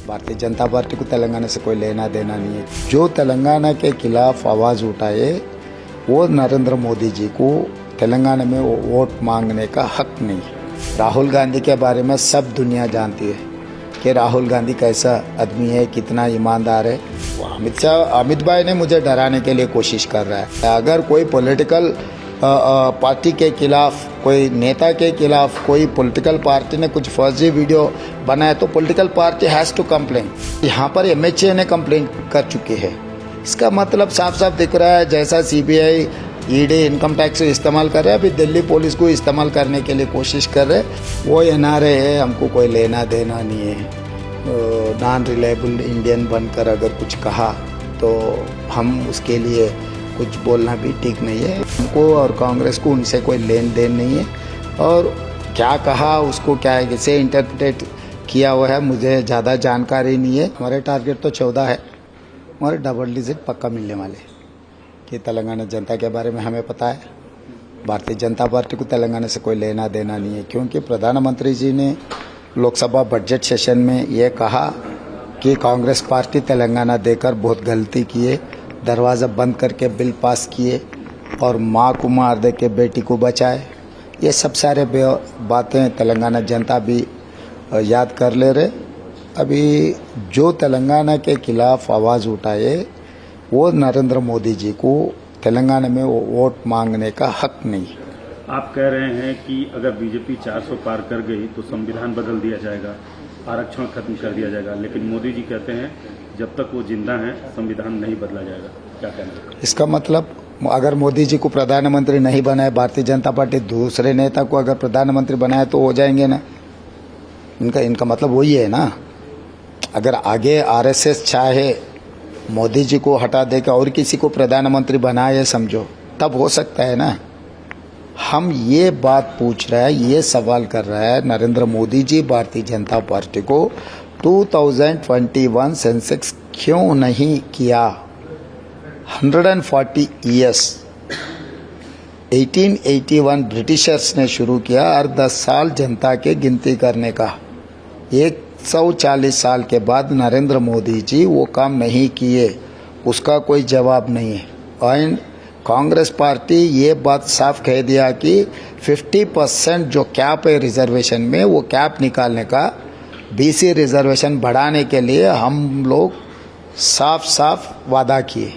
Bharatiya Janata party को तेलंगाना से कोई लेना देना नहीं है। जो तेलंगाना के खिलाफ आवाज़ उठाए वो नरेंद्र मोदी जी को तेलंगाना में वोट मांगने का हक नहीं है। राहुल गांधी के बारे में सब दुनिया जानती है कि राहुल गांधी कैसा आदमी है, कितना ईमानदार है। अमित भाई ने मुझे डराने के लिए कोशिश कर रहा है। अगर कोई पॉलिटिकल पार्टी के खिलाफ, कोई नेता के खिलाफ, कोई पॉलिटिकल पार्टी ने कुछ फर्जी वीडियो बनाया तो political party has to complain. यहाँ पर MHA ने कंप्लेन कर चुकी है। इसका मतलब साफ साफ दिख रहा है, जैसा CBI ED इनकम टैक्स इस्तेमाल कर रहे हैं, अभी दिल्ली पुलिस को इस्तेमाल करने के लिए कोशिश कर रहे हैं। वो NRA है, हमको कोई लेना देना नहीं है। नॉन रिलायबल इंडियन बनकर अगर कुछ कहा तो हम उसके लिए कुछ बोलना भी ठीक नहीं है। हमको और कांग्रेस को उनसे कोई लेन देन नहीं है। और क्या कहा, उसको क्या कैसे इंटरप्रेट किया हुआ है, मुझे ज़्यादा जानकारी नहीं है। हमारे टारगेट तो 14 है, हमारे डबल डिजिट पक्का मिलने वाले कि तेलंगाना जनता के बारे में हमें पता है। भारतीय जनता पार्टी को तेलंगाना से कोई लेना देना नहीं है, क्योंकि प्रधानमंत्री जी ने लोकसभा बजट सेशन में ये कहा कि कांग्रेस पार्टी तेलंगाना देकर बहुत गलती किए, दरवाज़ा बंद करके बिल पास किए और माँ को मार दे के बेटी को बचाए। ये सब सारे बातें तेलंगाना जनता भी याद कर ले रहे। अभी जो तेलंगाना के खिलाफ आवाज़ उठाए वो नरेंद्र मोदी जी को तेलंगाना में वोट मांगने का हक नहीं। आप कह रहे हैं कि अगर बीजेपी 400 पार कर गई तो संविधान बदल दिया जाएगा, आरक्षण खत्म कर दिया जाएगा, लेकिन मोदी जी कहते हैं जब तक वो जिंदा हैं संविधान नहीं बदला जाएगा। क्या कहना है? इसका मतलब अगर मोदी जी को प्रधानमंत्री नहीं बनाए, भारतीय जनता पार्टी दूसरे नेता को अगर प्रधानमंत्री बनाए तो हो जाएंगे ना। इनका मतलब वही है ना। अगर आगे RSS चाहे मोदी जी को हटा देकर और किसी को प्रधानमंत्री बनाए समझो, तब हो सकता है ना। हम ये बात पूछ रहे हैं, ये सवाल कर रहा है नरेंद्र मोदी जी भारतीय जनता पार्टी को 2021 सेंसेक्स क्यों नहीं किया। 140 ईयर्स 1881 ब्रिटिशर्स ने शुरू किया और 10 साल जनता के गिनती करने का। 140 साल के बाद नरेंद्र मोदी जी वो काम नहीं किए, उसका कोई जवाब नहीं है। एंड कांग्रेस पार्टी ये बात साफ कह दिया कि 50% जो कैप है रिजर्वेशन में, वो कैप निकालने का, BC रिजर्वेशन बढ़ाने के लिए हम लोग साफ साफ वादा किए।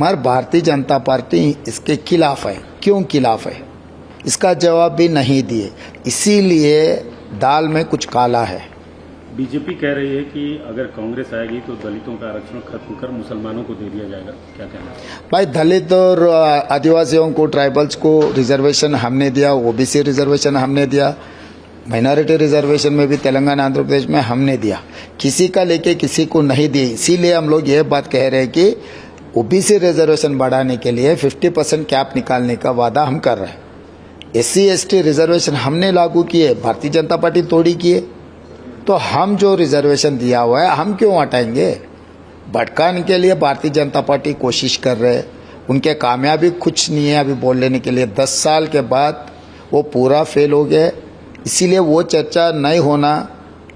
मगर भारतीय जनता पार्टी इसके खिलाफ है। क्यों खिलाफ है, इसका जवाब भी नहीं दिए। इसीलिए दाल में कुछ काला है। बीजेपी कह रही है कि अगर कांग्रेस आएगी तो दलितों का आरक्षण खत्म कर मुसलमानों को दे दिया जाएगा। क्या कहना है? भाई, दलित और आदिवासियों को, ट्राइबल्स को रिजर्वेशन हमने दिया, OBC रिजर्वेशन हमने दिया, माइनॉरिटी रिजर्वेशन में भी तेलंगाना आंध्र प्रदेश में हमने दिया। किसी का लेके किसी को नहीं दिए। इसीलिए हम लोग ये बात कह रहे हैं कि OBC रिजर्वेशन बढ़ाने के लिए 50% कैप निकालने का वादा हम कर रहे हैं। SC ST रिजर्वेशन हमने लागू किए, भारतीय जनता पार्टी तोड़ी किए। तो हम जो रिजर्वेशन दिया हुआ है हम क्यों हटाएंगे। भटकाने के लिए भारतीय जनता पार्टी कोशिश कर रहे हैं। उनके कामयाबी कुछ नहीं है अभी बोल लेने के लिए। 10 साल के बाद वो पूरा फेल हो गए। इसीलिए वो चर्चा नहीं होना,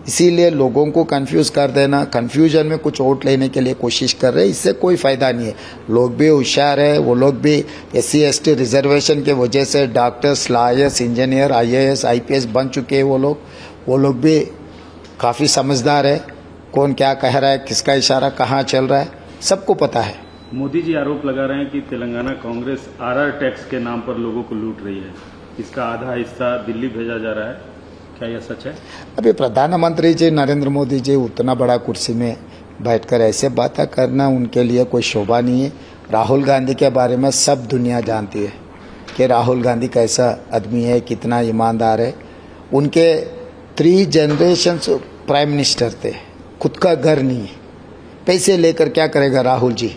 इसीलिए लोगों को कंफ्यूज कर देना, कंफ्यूजन में कुछ वोट लेने के लिए कोशिश कर रहे हैं। इससे कोई फ़ायदा नहीं है। लोग भी होशियार है, वो लोग भी SC ST रिजर्वेशन के वजह से doctors, lawyers, engineer, IAS IPS बन चुके हैं। वो लोग भी काफ़ी समझदार है। कौन क्या कह रहा है, किसका इशारा कहाँ चल रहा है, सबको पता है। मोदी जी आरोप लगा रहे हैं कि तेलंगाना कांग्रेस RR टैक्स के नाम पर लोगों को लूट रही है, इसका आधा हिस्सा दिल्ली भेजा जा रहा है। क्या यह सच है? अभी प्रधानमंत्री जी नरेंद्र मोदी जी उतना बड़ा कुर्सी में बैठकर ऐसे बातें करना उनके लिए कोई शोभा नहीं है। राहुल गांधी के बारे में सब दुनिया जानती है कि राहुल गांधी कैसा आदमी है, कितना ईमानदार है। उनके 3 जनरेशन्स प्राइम मिनिस्टर थे, खुद का घर नहीं है। पैसे लेकर क्या करेगा राहुल जी।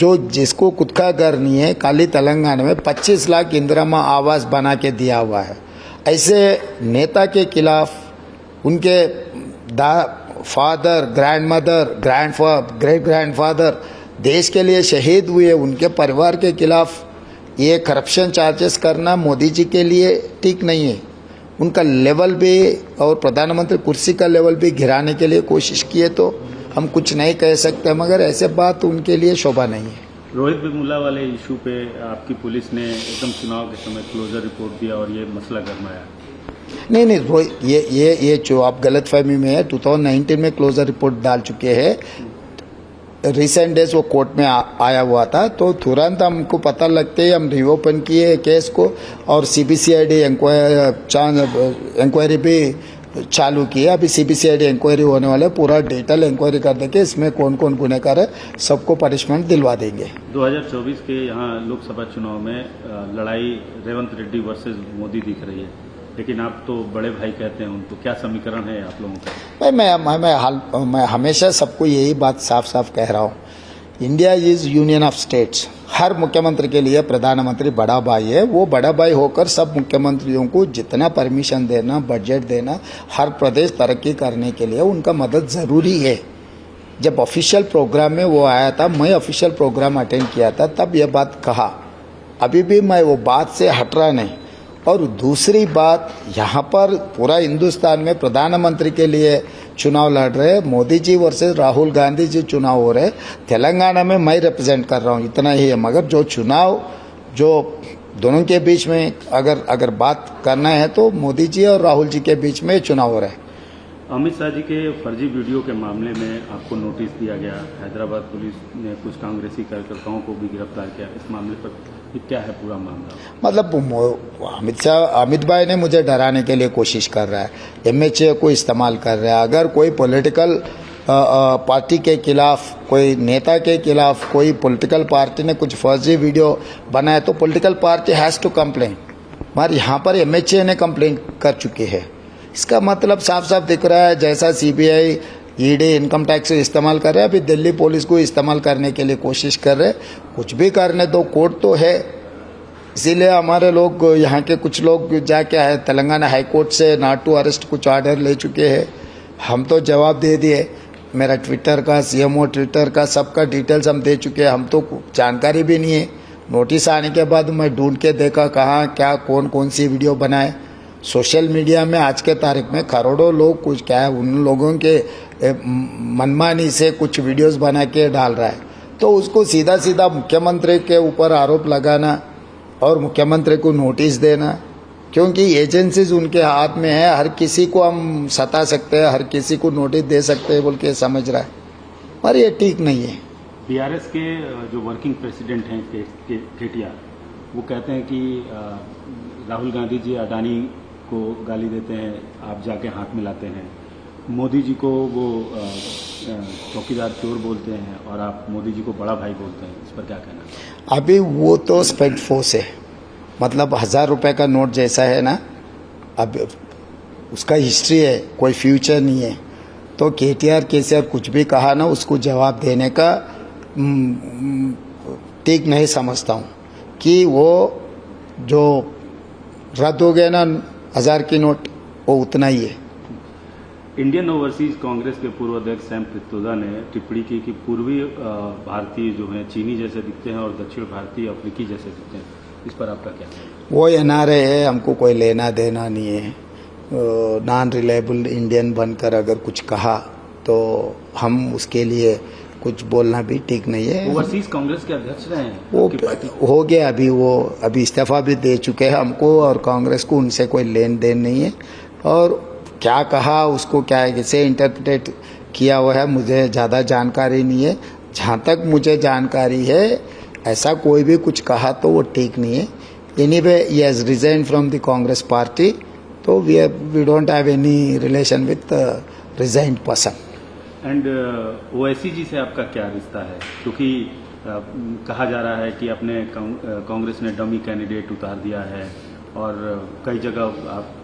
जिसको खुद का घर नहीं है, खाली तेलंगाना में 25 लाख इंदिरा आवास बना के दिया हुआ है। ऐसे नेता के खिलाफ उनके फादर, ग्रैंडमदर, ग्रेट ग्रैंडफादर देश के लिए शहीद हुए, उनके परिवार के खिलाफ ये करप्शन चार्जेस करना मोदी जी के लिए ठीक नहीं है। उनका लेवल भी और प्रधानमंत्री कुर्सी का लेवल भी गिराने के लिए कोशिश किए तो हम कुछ नहीं कह सकते, मगर ऐसे बात उनके लिए शोभा नहीं है। रोहित वेमुला वाले इशू पे आपकी पुलिस ने एकदम चुनाव के समय क्लोजर रिपोर्ट दिया और ये मसला गरमाया। नहीं, ये जो आप गलतफहमी में है, 2019 में क्लोजर रिपोर्ट डाल चुके हैं। रिसेंट डेज वो कोर्ट में आया हुआ था, तो तुरंत हमको पता लगते ही हम रीओपन किए केस को और सीबीसीआईडी इंक्वायरी भी चालू किया। अभी सीबीसीआईडी इंक्वायरी होने वाले, पूरा डिटेल इंक्वायरी कर देंगे इसमें कौन कौन गुनहगार है, सबको पनिशमेंट दिलवा देंगे। 2024 के यहाँ लोकसभा चुनाव में लड़ाई रेवंत रेड्डी वर्सेस मोदी दिख रही है, लेकिन आप तो बड़े भाई कहते हैं उनको, क्या समीकरण है आप लोगों का? भाई मैं हमेशा सबको यही बात साफ साफ कह रहा हूँ, India is union of states. हर मुख्यमंत्री के लिए प्रधानमंत्री बड़ा भाई है। वो बड़ा भाई होकर सब मुख्यमंत्रियों को जितना परमिशन देना, बजट देना, हर प्रदेश तरक्की करने के लिए उनका मदद जरूरी है। जब ऑफिशियल प्रोग्राम में वो आया था, मैं ऑफिशियल प्रोग्राम अटेंड किया था, तब ये बात कहा। अभी भी मैं वो बात से हट रहा नहीं। और दूसरी बात, यहाँ पर पूरा हिंदुस्तान में प्रधानमंत्री के लिए चुनाव लड़ रहे, मोदी जी वर्सेस राहुल गांधी जी चुनाव हो रहे। तेलंगाना में मैं रिप्रेजेंट कर रहा हूँ, इतना ही है। मगर जो चुनाव जो दोनों के बीच में अगर बात करना है तो मोदी जी और राहुल जी के बीच में चुनाव हो रहा है। अमित शाह जी के फर्जी वीडियो के मामले में आपको नोटिस दिया गया। हैदराबाद पुलिस ने कुछ कांग्रेसी कार्यकर्ताओं को भी गिरफ्तार किया। इस मामले पर क्या है पूरा मामला? मतलब अमित भाई ने मुझे डराने के लिए कोशिश कर रहा है, एमएचए को इस्तेमाल कर रहा है। अगर कोई पॉलिटिकल पार्टी के खिलाफ, कोई नेता के खिलाफ, कोई पॉलिटिकल पार्टी ने कुछ फर्जी वीडियो बनाया तो political party has to complain. मगर यहाँ पर एमएचए ने कंप्लेन कर चुके हैं। इसका मतलब साफ साफ दिख रहा है, जैसा सीबीआई, ईडी, इनकम टैक्स इस्तेमाल कर रहे हैं, अभी दिल्ली पुलिस को इस्तेमाल करने के लिए कोशिश कर रहे हैं। कुछ भी करने दो, कोर्ट तो है। इसीलिए हमारे लोग, यहाँ के कुछ लोग जाके है तेलंगाना हाई कोर्ट से नॉट टू अरेस्ट कुछ ऑर्डर ले चुके हैं। हम तो जवाब दे दिए, मेरा ट्विटर का, सीएमओ ट्विटर का, सबका डिटेल्स हम दे चुके हैं। हम तो जानकारी भी नहीं है। नोटिस आने के बाद मैं ढूंढ के देखा कहाँ क्या कौन सी वीडियो बनाए। सोशल मीडिया में आज के तारीख में करोड़ों लोग कुछ क्या है, उन लोगों के मनमानी से कुछ वीडियोस बना के डाल रहा है। तो उसको सीधा सीधा मुख्यमंत्री के ऊपर आरोप लगाना और मुख्यमंत्री को नोटिस देना, क्योंकि एजेंसीज उनके हाथ में है। हर किसी को हम सता सकते हैं, हर किसी को नोटिस दे सकते हैं बोल के समझ रहा है, पर ये ठीक नहीं है। बीआरएस के जो वर्किंग प्रेसिडेंट हैं केटीआर, वो कहते हैं कि राहुल गांधी जी अडानी को गाली देते हैं, आप जाके हाथ मिलाते हैं। मोदी जी को वो चौकीदार चोर बोलते हैं और आप मोदी जी को बड़ा भाई बोलते हैं। इस पर क्या कहना? अभी वो तो स्पेड फोर्स है, मतलब 1000 रुपए का नोट जैसा है ना, अब उसका हिस्ट्री है, कोई फ्यूचर नहीं है। तो केटीआर केसीआर कुछ भी कहा ना, उसको जवाब देने का ठीक नहीं समझता हूँ कि वो जो रद्द हो गया ना 1000 की नोट, वो उतना ही है। इंडियन ओवरसीज कांग्रेस के पूर्व अध्यक्ष सैम पित्रोदा ने टिप्पणी की कि पूर्वी भारतीय जो हैं चीनी जैसे दिखते हैं और दक्षिण भारतीय अफ्रीकी जैसे दिखते हैं। इस पर आपका क्या है? वो एनआरए है, हमको कोई लेना देना नहीं है। नॉन रिलायबल इंडियन बनकर अगर कुछ कहा तो हम उसके लिए कुछ बोलना भी ठीक नहीं है। ओवरसीज कांग्रेस के अध्यक्ष रहे हैं वो हो गया, अभी इस्तीफा भी दे चुके हैं। हमको और कांग्रेस को उनसे कोई लेन देन नहीं है। और क्या कहा, उसको क्या कैसे इंटरप्रेट किया हुआ है, मुझे ज़्यादा जानकारी नहीं है। जहाँ तक मुझे जानकारी है, ऐसा कोई भी कुछ कहा तो वो ठीक नहीं है। Anyway he has resign from the Congress party, तो we don't have any relation with resigned person. And Owaisi ji से आपका क्या रिश्ता है? क्योंकि कहा जा रहा है कि अपने कांग्रेस ने डमी कैंडिडेट उतार दिया है और कई जगह आप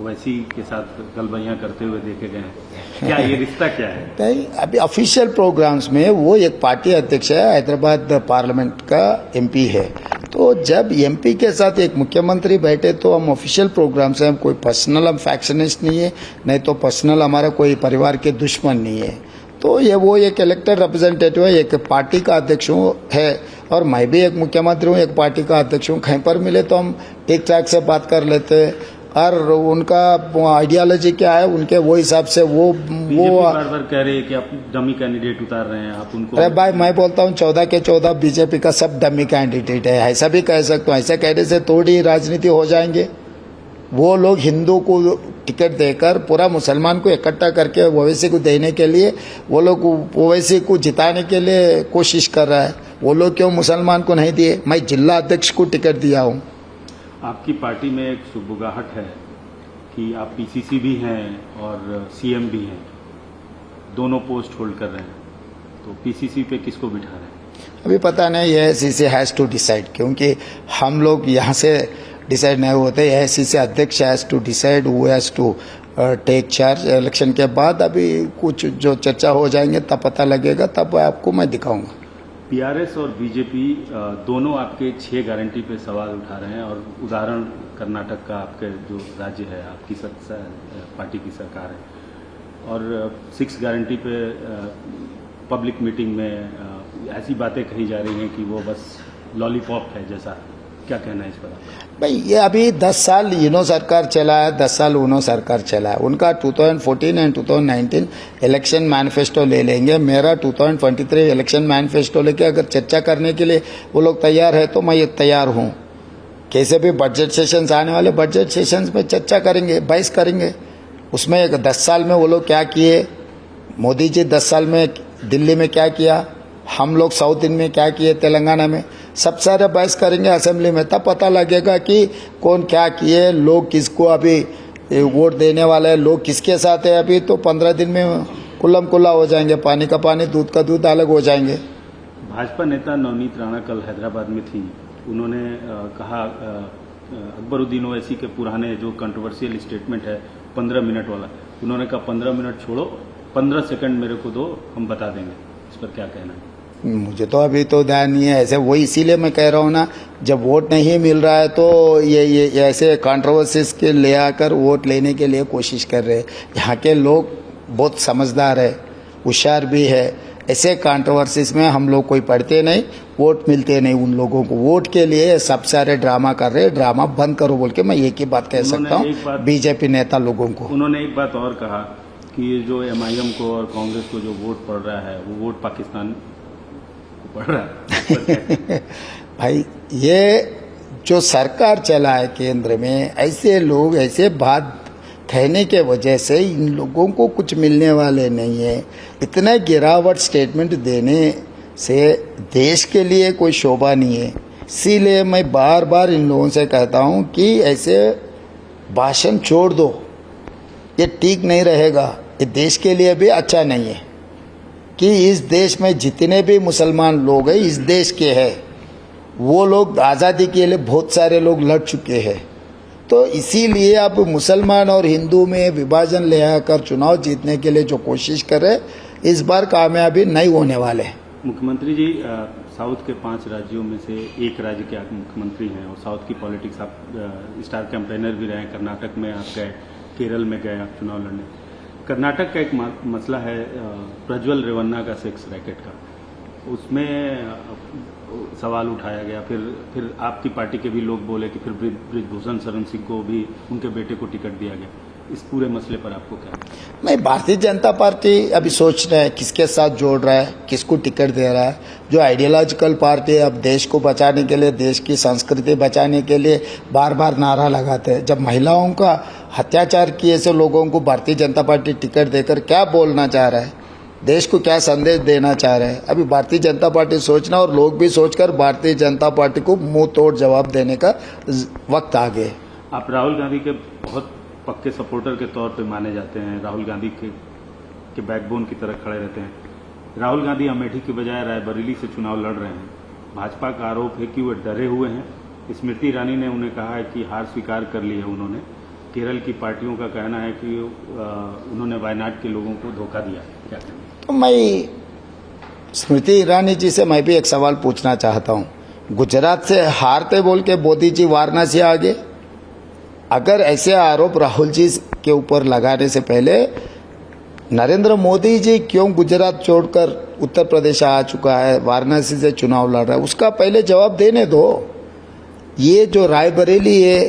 ओवैसी के साथ गलबैयां करते हुए देखे गए हैं। क्या ये रिश्ता क्या है? नहीं, अभी ऑफिशियल प्रोग्राम्स में वो एक पार्टी अध्यक्ष है, हैदराबाद पार्लियामेंट का एमपी है। तो जब एमपी के साथ एक मुख्यमंत्री बैठे तो हम ऑफिशियल प्रोग्राम से, हम कोई पर्सनल, हम फैक्शनिस्ट नहीं है, नहीं तो पर्सनल हमारा कोई परिवार के दुश्मन नहीं है। तो ये वो एक इलेक्टेड रिप्रेजेंटेटिव है, एक पार्टी का अध्यक्ष है, और मैं भी एक मुख्यमंत्री हूँ, एक पार्टी का अध्यक्ष हूँ। कहीं पर मिले तो हम ठीक ठाक से बात कर लेते हैं। और उनका आइडियोलॉजी क्या है, उनके वो हिसाब से वो बीजेपी बार बार कह रही है कि आप डमी कैंडिडेट उतार रहे हैं, आप उनको। अरे भाई मैं बोलता हूँ 14 के 14 बीजेपी का सब डमी कैंडिडेट है, ऐसा भी कह सकता हूँ। ऐसा कहने से थोड़ी राजनीति हो जाएंगे। वो लोग हिंदू को टिकट देकर पूरा मुसलमान को इकट्ठा करके ओवैसी को देने के लिए, वो लोग ओवैसी को जिताने के लिए कोशिश कर रहा है। वो लोग क्यों मुसलमान को नहीं दिए? मैं जिला अध्यक्ष को टिकट दिया हूँ। आपकी पार्टी में एक सुगबुगाहट है कि आप पीसीसी भी हैं और सीएम भी हैं, दोनों पोस्ट होल्ड कर रहे हैं, तो पीसीसी पे किसको बिठा रहे हैं? अभी पता नहीं, ये सीसी हैज़ टू डिसाइड, क्योंकि हम लोग यहाँ से डिसाइड नहीं होते। ये सीसी अध्यक्ष has to decide, who has to take charge. Election के बाद अभी कुछ जो चर्चा हो जाएंगे तब पता लगेगा, तब आपको मैं दिखाऊंगा। पीआरएस और बीजेपी दोनों आपके 6 गारंटी पे सवाल उठा रहे हैं, और उदाहरण कर्नाटक का आपके जो राज्य है, आपकी पार्टी की सरकार है, और 6 गारंटी पे पब्लिक मीटिंग में ऐसी बातें कही जा रही हैं कि वो बस लॉलीपॉप है जैसा। क्या कहना है इस पर? भाई ये अभी 10 साल इनो सरकार चला है, 10 साल उनो सरकार चला है। उनका 2014 एंड 2019 इलेक्शन मैनिफेस्टो ले लेंगे। मेरा 2023 इलेक्शन मैनिफेस्टो लेके अगर चर्चा करने के लिए वो लोग तैयार है तो मैं ये तैयार हूँ। कैसे भी बजट सेशंस आने वाले, बजट सेशंस में चर्चा करेंगे, बहस करेंगे। उसमें 10 साल में वो लोग क्या किए, मोदी जी 10 साल में दिल्ली में क्या किया, हम लोग साउथ इंडिया में क्या किए, तेलंगाना में, सब सारे बहस करेंगे असेंबली में। तब पता लगेगा कि कौन क्या किए, लोग किसको अभी वोट देने वाले हैं, लोग किसके साथ है। अभी तो 15 दिन में कुल्लम कुल्ला हो जाएंगे, पानी का पानी दूध का दूध अलग हो जाएंगे। भाजपा नेता नवनीत राणा कल हैदराबाद में थी, उन्होंने कहा अकबरुद्दीन ओवैसी के पुराने जो कंट्रोवर्शियल स्टेटमेंट है 15 मिनट वाला, उन्होंने कहा 15 मिनट छोड़ो, 15 सेकंड मेरे को दो, हम बता देंगे। इस पर क्या कहना है? मुझे तो अभी तो ध्यान नहीं है ऐसे, वही इसीलिए मैं कह रहा हूँ ना, जब वोट नहीं मिल रहा है तो ये ऐसे कंट्रोवर्सीज के ले आकर वोट लेने के लिए कोशिश कर रहे हैं। यहाँ के लोग बहुत समझदार है, होशियार भी है। ऐसे कंट्रोवर्सीज में हम लोग कोई पढ़ते नहीं, वोट मिलते नहीं उन लोगों को। वोट के लिए सब सारे ड्रामा कर रहे हैं, ड्रामा बंद करो बोल के मैं एक ही बात कह सकता हूँ बीजेपी नेता लोगों को। उन्होंने एक बात और कहा कि ये जो एमआईएम को और कांग्रेस को जो वोट पड़ रहा है वो वोट पाकिस्तान को पड़ रहा है। भाई ये जो सरकार चला है केंद्र में, ऐसे लोग ऐसे बात कहने के वजह से इन लोगों को कुछ मिलने वाले नहीं है। इतना गिरावट स्टेटमेंट देने से देश के लिए कोई शोभा नहीं है। इसीलिए मैं बार बार इन लोगों से कहता हूं कि ऐसे भाषण छोड़ दो, ये ठीक नहीं रहेगा, ये देश के लिए भी अच्छा नहीं है। कि इस देश में जितने भी मुसलमान लोग हैं इस देश के हैं, वो लोग आज़ादी के लिए बहुत सारे लोग लड़ चुके हैं। तो इसीलिए अब मुसलमान और हिंदू में विभाजन ले आकर चुनाव जीतने के लिए जो कोशिश कर रहे, इस बार कामयाबी नहीं होने वाले। मुख्यमंत्री जी, साउथ के 5 राज्यों में से एक राज्य के आप मुख्यमंत्री हैं और साउथ की पॉलिटिक्स आप स्टार कैंपेनर भी रहे। कर्नाटक में आप गए, केरल में गए आप चुनाव लड़ने। कर्नाटक का एक मसला है प्रज्वल रेवन्ना का सेक्स रैकेट का, उसमें सवाल उठाया गया। फिर आपकी पार्टी के भी लोग बोले कि फिर ब्रिजभूषण शरण सिंह को भी उनके बेटे को टिकट दिया गया। इस पूरे मसले पर आपको क्या? मैं भारतीय जनता पार्टी अभी सोच रहे हैं किसके साथ जोड़ रहा है, किसको टिकट दे रहा है। जो आइडियोलॉजिकल पार्टी है, अब देश को बचाने के लिए, देश की संस्कृति बचाने के लिए बार बार नारा लगाते हैं। जब महिलाओं का अत्याचार किए ऐसे लोगों को भारतीय जनता पार्टी टिकट देकर क्या बोलना चाह रहा है, देश को क्या संदेश देना चाह रहे हैं? अभी भारतीय जनता पार्टी सोचना और लोग भी सोचकर भारतीय जनता पार्टी को मुंह तोड़ जवाब देने का वक्त आ गए। आप राहुल गांधी के बहुत पक्के सपोर्टर के तौर पे माने जाते हैं, राहुल गांधी के बैकबोन की तरह खड़े रहते हैं। राहुल गांधी अमेठी की बजाय रायबरेली से चुनाव लड़ रहे हैं। भाजपा का आरोप है कि वे डरे हुए हैं। स्मृति ईरानी ने उन्हें कहा है कि हार स्वीकार कर ली है उन्होंने। केरल की पार्टियों का कहना है कि उन्होंने वायनाड के लोगों को धोखा दिया। क्या कहें? तो मैं स्मृति ईरानी जी से मैं भी एक सवाल पूछना चाहता हूँ। गुजरात से हारते बोल के मोदी जी वाराणसी आ गए। अगर ऐसे आरोप राहुल जी के ऊपर लगाने से पहले नरेंद्र मोदी जी क्यों गुजरात छोड़कर उत्तर प्रदेश आ चुका है, वाराणसी से चुनाव लड़ रहा है, उसका पहले जवाब देने दो। ये जो रायबरेली है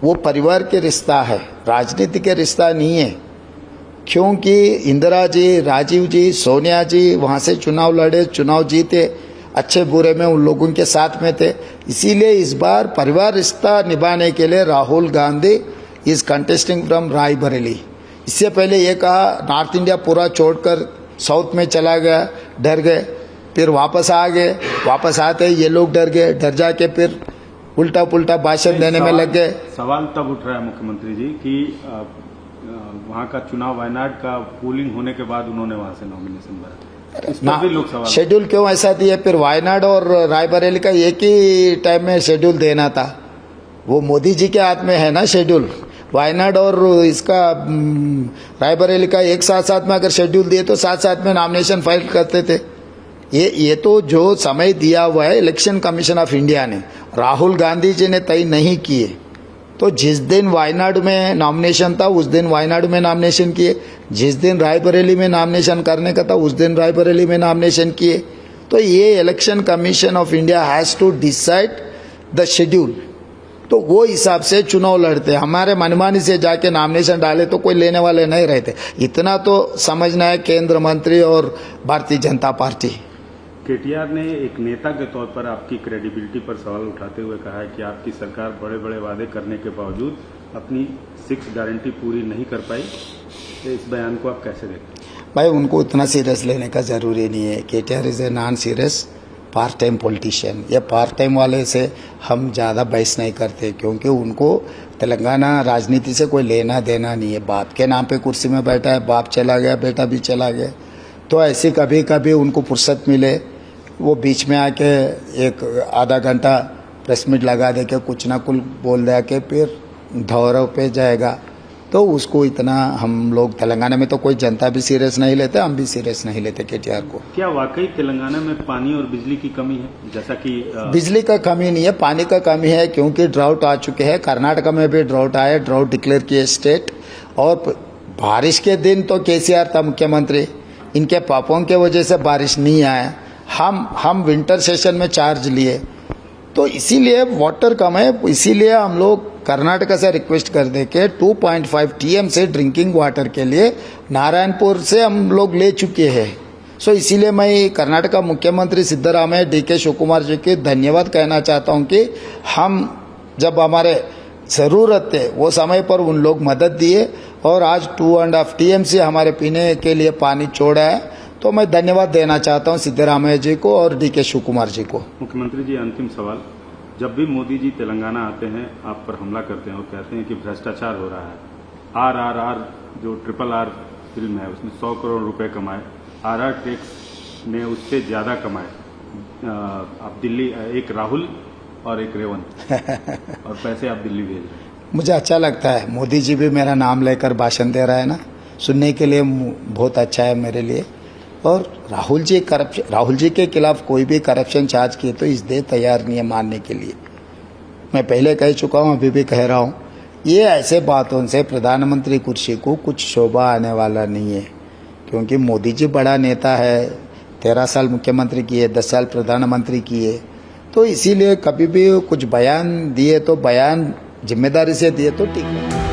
वो परिवार के रिश्ता है, राजनीति के रिश्ता नहीं है। क्योंकि इंदिरा जी, राजीव जी, सोनिया जी वहाँ से चुनाव लड़े, चुनाव जीते, अच्छे बुरे में उन लोगों के साथ में थे। इसीलिए इस बार परिवार रिश्ता निभाने के लिए Rahul Gandhi is contesting from Raebareli. इससे पहले ये कहा नॉर्थ इंडिया पूरा छोड़कर साउथ में चला गया, डर गए, फिर वापस आ गए, वापस आते ये लोग डर गए, डर जाके फिर उल्टा पुल्टा भाषण देने में लग गए। सवाल तब उठ रहा है मुख्यमंत्री जी कि वहाँ का चुनाव वायनाड का पोलिंग होने के बाद उन्होंने वहाँ से नॉमिनेशन भरा, इस पर भी लोग सवाल शेड्यूल क्यों ऐसा दिया? फिर वायनाड और रायबरेली का एक ही टाइम में शेड्यूल देना था। वो मोदी जी के हाथ में है ना शेड्यूल। वायनाड और इसका रायबरेली का एक साथ में अगर शेड्यूल दिए तो साथ में नॉमिनेशन फाइल करते थे। ये तो जो समय दिया हुआ है इलेक्शन कमीशन ऑफ इंडिया ने, राहुल गांधी जी ने तय नहीं किए। तो जिस दिन वायनाड में नॉमिनेशन था उस दिन वायनाड में नॉमिनेशन किए, जिस दिन रायबरेली में नॉमिनेशन करने का था उस दिन रायबरेली में नॉमिनेशन किए। तो ये election commission of India has to decide the schedule. तो वो हिसाब से चुनाव लड़ते। हमारे मनमानी से जाके नॉमिनेशन डाले तो कोई लेने वाले नहीं रहते। इतना तो समझना है केंद्र मंत्री और भारतीय जनता पार्टी। केटीआर ने एक नेता के तौर पर आपकी क्रेडिबिलिटी पर सवाल उठाते हुए कहा है कि आपकी सरकार बड़े बड़े वादे करने के बावजूद अपनी 6 गारंटी पूरी नहीं कर पाई। तो इस बयान को आप कैसे देखते हैं? भाई उनको उतना सीरियस लेने का ज़रूरी नहीं है। KTR is a non serious part time politician. ये पार्ट टाइम वाले से हम ज़्यादा बहस नहीं करते, क्योंकि उनको तेलंगाना राजनीति से कोई लेना देना नहीं है। बाप के नाम पे कुर्सी में बैठा है, बाप चला गया, बेटा भी चला गया। तो ऐसे कभी कभी उनको फुर्सत मिले वो बीच में आके एक आधा घंटा प्रेस मीट लगा दे के कुछ ना कुछ बोल दे के फिर दौरे पे जाएगा। तो उसको इतना हम लोग तेलंगाना में तो कोई जनता भी सीरियस नहीं लेते, हम भी सीरियस नहीं लेते केटीआर को। क्या वाकई तेलंगाना में पानी और बिजली की कमी है? जैसा कि बिजली का कमी नहीं है, पानी का कमी है, क्योंकि ड्राउट आ चुके हैं। कर्नाटका में भी ड्राउट आया, ड्राउट डिक्लेयर किए स्टेट। और बारिश के दिन तो केसीआर था मुख्यमंत्री, इनके पापों के वजह से बारिश नहीं आया। हम विंटर सेशन में चार्ज लिए, तो इसीलिए वाटर कम है। इसीलिए हम लोग कर्नाटका से रिक्वेस्ट कर दे के 2.5 TM से ड्रिंकिंग वाटर के लिए नारायणपुर से हम लोग ले चुके हैं। सो इसीलिए मैं कर्नाटका मुख्यमंत्री सिद्धरामैया DK शिवकुमार जी के धन्यवाद कहना चाहता हूं कि हम जब हमारे ज़रूरत है वो समय पर उन लोग मदद दिए और आज 2.5 TM हमारे पीने के लिए पानी छोड़ा है। तो मैं धन्यवाद देना चाहता हूं सिद्धरामैया जी को और DK शिवकुमार जी को। मुख्यमंत्री जी, अंतिम सवाल, जब भी मोदी जी तेलंगाना आते हैं आप पर हमला करते हैं और कहते हैं कि भ्रष्टाचार हो रहा है। RRR जो RRR फिल्म है उसने 100 करोड़ रुपए कमाए, RR टैक्स ने उससे ज़्यादा कमाए। आप दिल्ली, एक राहुल और एक रेवंत और पैसे आप दिल्ली भेज रहे हैं। मुझे अच्छा लगता है, मोदी जी भी मेरा नाम लेकर भाषण दे रहा है ना, सुनने के लिए बहुत अच्छा है मेरे लिए। और राहुल जी के खिलाफ कोई भी करप्शन चार्ज किए तो इस देश तैयार नहीं है मानने के लिए। मैं पहले कह चुका हूं, अभी भी कह रहा हूं, ये ऐसे बातों से प्रधानमंत्री कुर्सी को कुछ शोभा आने वाला नहीं है। क्योंकि मोदी जी बड़ा नेता है, 13 साल मुख्यमंत्री किए, 10 साल प्रधानमंत्री किए। तो इसीलिए कभी भी कुछ बयान दिए तो बयान जिम्मेदारी से दिए तो ठीक है।